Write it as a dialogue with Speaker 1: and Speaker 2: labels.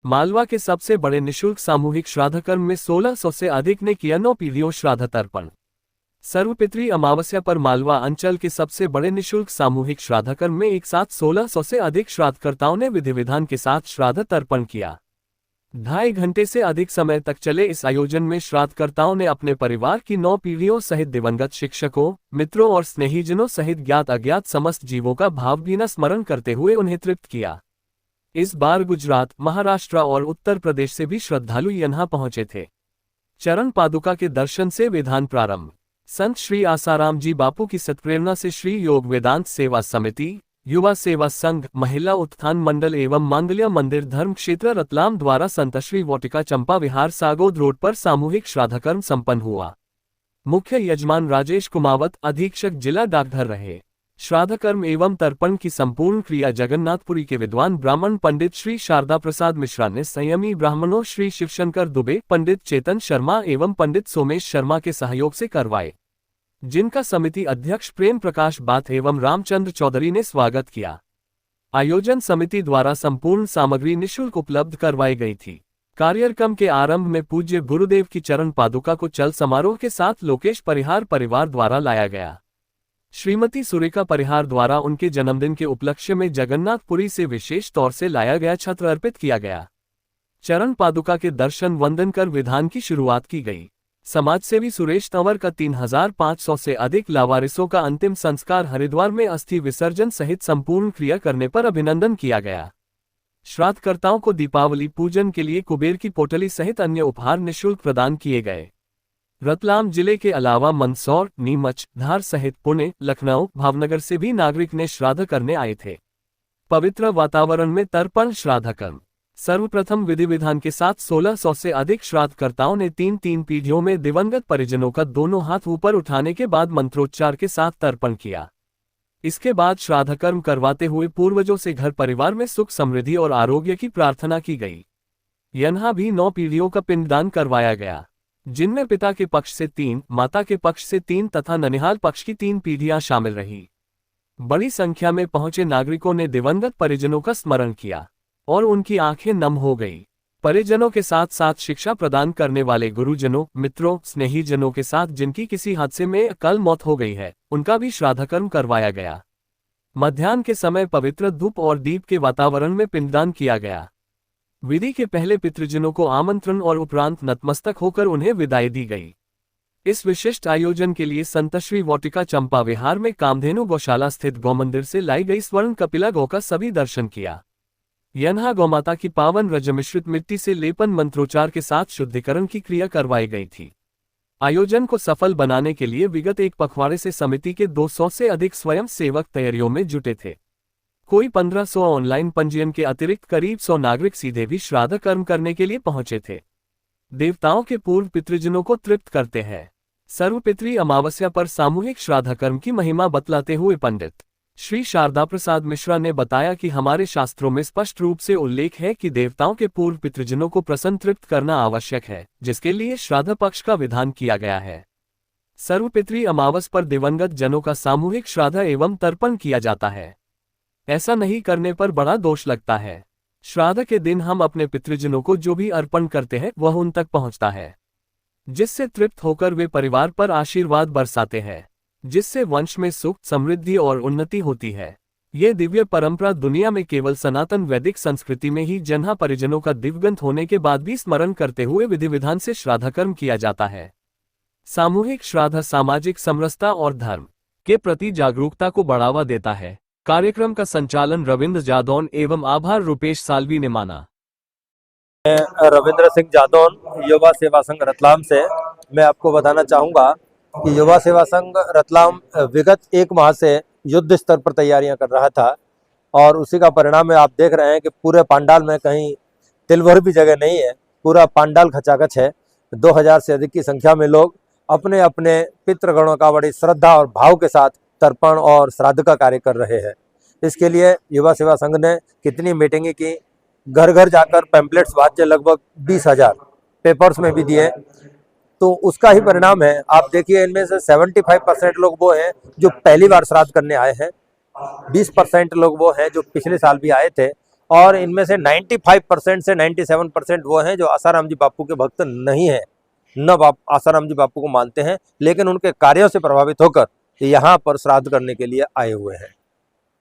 Speaker 1: मालवा के सबसे बड़े निशुल्क सामूहिक श्राद्धकर्म में 1600 से अधिक ने किया 9 पीढ़ियों श्राद्ध तर्पण। सर्वपितृ अमावस्या पर मालवा अंचल के सबसे बड़े निशुल्क सामूहिक श्राद्धकर्म में एक साथ 1600 से अधिक श्राद्धकर्ताओं ने विधि विधान के साथ श्राद्ध तर्पण किया। 2.5 घंटे से अधिक समय तक चले इस आयोजन में श्राद्धकर्ताओं ने अपने परिवार की 9 पीढ़ियों सहित दिवंगत शिक्षकों, मित्रों और स्नेहीजनों सहित ज्ञात अज्ञात समस्त जीवों का भावभीना स्मरण करते हुए उन्हें तृप्त किया। इस बार गुजरात, महाराष्ट्र और उत्तर प्रदेश से भी श्रद्धालु यहां पहुंचे थे। चरण पादुका के दर्शन से विधान प्रारंभ। संत श्री आसाराम जी बापू की सत्प्रेरणा से श्री योग वेदांत सेवा समिति, युवा सेवा संघ, महिला उत्थान मंडल एवं मांगल्य मंदिर धर्म क्षेत्र रतलाम द्वारा संत श्री वाटिका चंपा विहार सागोद रोड पर सामूहिक श्राद्धकर्म संपन्न हुआ। मुख्य यजमान राजेश कुमावत, अधीक्षक जिला डाकघर रहे। श्राद्धकर्म एवं तर्पण की संपूर्ण क्रिया जगन्नाथपुरी के विद्वान ब्राह्मण पंडित श्री शारदा प्रसाद मिश्रा ने संयमी ब्राह्मणों श्री शिवशंकर दुबे, पंडित चेतन शर्मा एवं पंडित सोमेश शर्मा के सहयोग से करवाए, जिनका समिति अध्यक्ष प्रेम प्रकाश बाथ एवं रामचंद्र चौधरी ने स्वागत किया। आयोजन समिति द्वारा संपूर्ण सामग्री निःशुल्क उपलब्ध करवाई गई थी। कार्यक्रम के आरंभ में पूज्य गुरुदेव की चरण पादुका को चल समारोह के साथ लोकेश परिहार परिवार द्वारा लाया गया। श्रीमती सुरेखा परिहार द्वारा उनके जन्मदिन के उपलक्ष्य में जगन्नाथपुरी से विशेष तौर से लाया गया छत्र अर्पित किया गया। चरण पादुका के दर्शन वंदन कर विधान की शुरुआत की गई। समाजसेवी सुरेश तंवर का 3500 से अधिक लावारिसों का अंतिम संस्कार हरिद्वार में अस्थि विसर्जन सहित संपूर्ण क्रिया करने पर अभिनंदन किया गया। श्राद्धकर्ताओं को दीपावली पूजन के लिए कुबेर की पोटली सहित अन्य उपहार निःशुल्क प्रदान किए गए। रतलाम जिले के अलावा मंदसौर, नीमच, धार सहित पुणे, लखनऊ, भावनगर से भी नागरिक ने श्राद्ध करने आए थे। पवित्र वातावरण में तर्पण श्राद्धकर्म। सर्वप्रथम विधि विधान के साथ 1600 से अधिक श्राद्धकर्ताओं ने 3 पीढ़ियों में दिवंगत परिजनों का दोनों हाथ ऊपर उठाने के बाद मंत्रोच्चार के साथ तर्पण किया। इसके बाद श्राद्धकर्म करवाते हुए पूर्वजों से घर परिवार में सुख समृद्धि और आरोग्य की प्रार्थना की गई। यहां भी 9 पीढ़ियों का पिंडदान करवाया गया, जिनमें पिता के पक्ष से 3, माता के पक्ष से 3 तथा ननिहाल पक्ष की 3 पीढ़ियां शामिल रही। बड़ी संख्या में पहुंचे नागरिकों ने दिवंगत परिजनों का स्मरण किया और उनकी आंखें नम हो गई। परिजनों के साथ साथ शिक्षा प्रदान करने वाले गुरुजनों, मित्रों, स्नेहीजनों के साथ जिनकी किसी हादसे में अकाल मौत हो गई है, उनका भी श्राद्धकर्म करवाया गया। मध्याह्न के समय पवित्र धूप और दीप के वातावरण में पिंडदान किया गया। विधि के पहले पितृजनों को आमंत्रण और उपरांत नतमस्तक होकर उन्हें विदाई दी गई। इस विशिष्ट आयोजन के लिए संत श्री वाटिका चंपा विहार में कामधेनु गौशाला स्थित गौमंदिर से लाई गई स्वर्ण कपिला गौ का सभी दर्शन किया। यहां गौमाता की पावन रज मिश्रित मिट्टी से लेपन मंत्रोच्चार के साथ शुद्धिकरण की क्रिया करवाई गई थी। आयोजन को सफल बनाने के लिए विगत एक पखवाड़े से समिति के 200 से अधिक स्वयं सेवक तैयारियों में जुटे थे। कोई 1500 ऑनलाइन पंजीयन के अतिरिक्त करीब 100 नागरिक सीधे भी श्राद्ध कर्म करने के लिए पहुंचे थे। देवताओं के पूर्व पितृजनों को तृप्त करते हैं। सर्वपितृ अमावस्या पर सामूहिक श्राद्ध कर्म की महिमा बतलाते हुए पंडित श्री शारदा प्रसाद मिश्रा ने बताया कि हमारे शास्त्रों में स्पष्ट रूप से उल्लेख है कि देवताओं के पूर्व पितृजनों को प्रसन्न तृप्त करना आवश्यक है, जिसके लिए श्राद्ध पक्ष का विधान किया गया है। सर्वपितृ अमावस पर दिवंगत जनों का सामूहिक श्राद्ध एवं तर्पण किया जाता है। ऐसा नहीं करने पर बड़ा दोष लगता है। श्राद्ध के दिन हम अपने पितृजनों को जो भी अर्पण करते हैं वह उन तक पहुंचता है, जिससे तृप्त होकर वे परिवार पर आशीर्वाद बरसाते हैं, जिससे वंश में सुख, समृद्धि और उन्नति होती है। ये दिव्य परंपरा दुनिया में केवल सनातन वैदिक संस्कृति में ही जन्हा परिजनों का दिवंगत होने के बाद भी स्मरण करते हुए विधि विधान से श्राद्धकर्म किया जाता है। सामूहिक श्राद्ध सामाजिक समरसता और धर्म के प्रति जागरूकता को बढ़ावा देता है। कार्यक्रम का संचालन रविंद्र जादौन एवं आभार रुपेश सालवी ने माना।
Speaker 2: रविंद्र सिंह जादौन, युवा सेवा संघ रतलाम से मैं आपको बताना चाहूँगा कि युवा सेवा संघ रतलाम विगत 1 माह से युद्ध स्तर पर तैयारियां कर रहा था और उसी का परिणाम है। आप देख रहे हैं कि पूरे पंडाल में कहीं तिल भर भी जगह नहीं है, पूरा पंडाल खचाखच है। 2000 से अधिक की संख्या में लोग अपने अपने पितृगणों का बड़ी श्रद्धा और भाव के साथ तर्पण और श्राद्ध का कार्य कर रहे हैं। इसके लिए युवा सेवा संघ ने कितनी मीटिंगें की, घर घर जाकर पैम्पलेट्स बांटे, लगभग 20,000 पेपर्स में भी दिए। तो उसका ही परिणाम है। आप देखिए, इनमें से 75% लोग वो हैं जो पहली बार श्राद्ध करने आए हैं, 20% लोग वो हैं जो पिछले साल भी आए थे और इनमें से 95% से 97% वो हैं जो आसाराम जी बापू के भक्त नहीं हैं, न आसाराम जी बापू को मानते हैं, लेकिन उनके कार्यों से प्रभावित होकर यहाँ पर श्राद्ध करने के लिए आए हुए हैं।